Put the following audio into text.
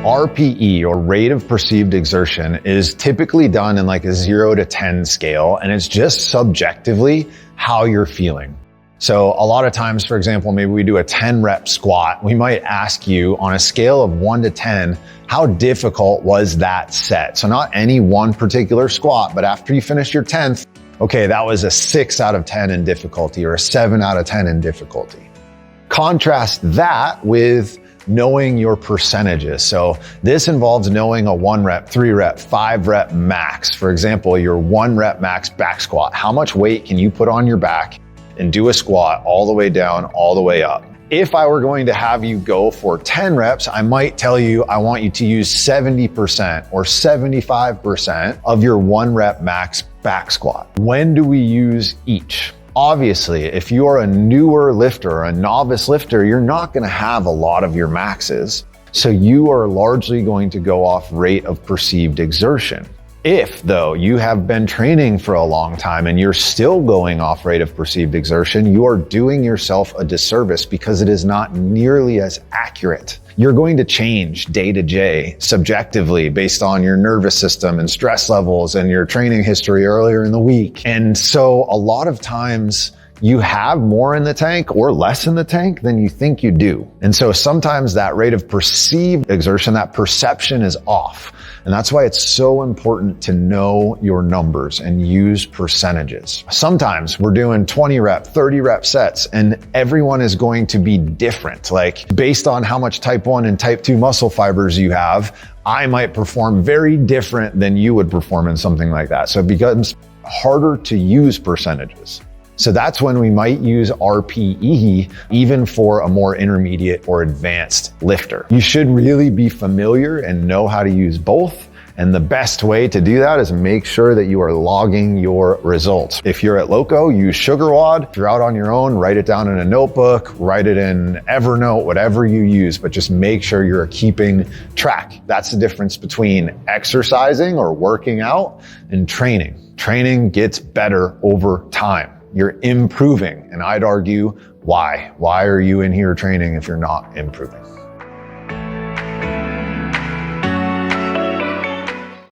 RPE, or rate of perceived exertion, is typically done in like a 0 to 10 scale, and it's just subjectively how you're feeling. So a lot of times, for example, maybe we do a 10 rep squat. We might ask you on a scale of 1 to 10, how difficult was that set? So not any one particular squat, but after you finish your 10th, okay, that was a 6 out of 10 in difficulty or a 7 out of 10 in difficulty. Contrast that with knowing your percentages. So this involves knowing a 1 rep, 3 rep, 5 rep max. For example, your 1 rep max back squat. How much weight can you put on your back and do a squat all the way down, all the way up? If I were going to have you go for 10 reps, I might tell you I want you to use 70% or 75% of your 1 rep max back squat. When do we use each? Obviously, if you're a newer lifter, a novice lifter, you're not going to have a lot of your maxes. So you are largely going to go off rate of perceived exertion. If, though, you have been training for a long time and you're still going off rate of perceived exertion, you are doing yourself a disservice because it is not nearly as accurate. You're going to change day to day subjectively based on your nervous system and stress levels and your training history earlier in the week. And so a lot of times you have more in the tank or less in the tank than you think you do. And so sometimes that rate of perceived exertion, that perception is off. And that's why it's so important to know your numbers and use percentages. Sometimes we're doing 20 rep, 30 rep sets, and everyone is going to be different. Like based on how much type 1 and type 2 muscle fibers you have, I might perform very different than you would perform in something like that. So it becomes harder to use percentages. So that's when we might use RPE even for a more intermediate or advanced lifter. You should really be familiar and know how to use both. And the best way to do that is make sure that you are logging your results. If you're at Loco, use SugarWOD. If you're out on your own, write it down in a notebook, write it in Evernote, whatever you use, but just make sure you're keeping track. That's the difference between exercising or working out and training. Training gets better over time. You're improving. And I'd argue, why? Why are you in here training if you're not improving?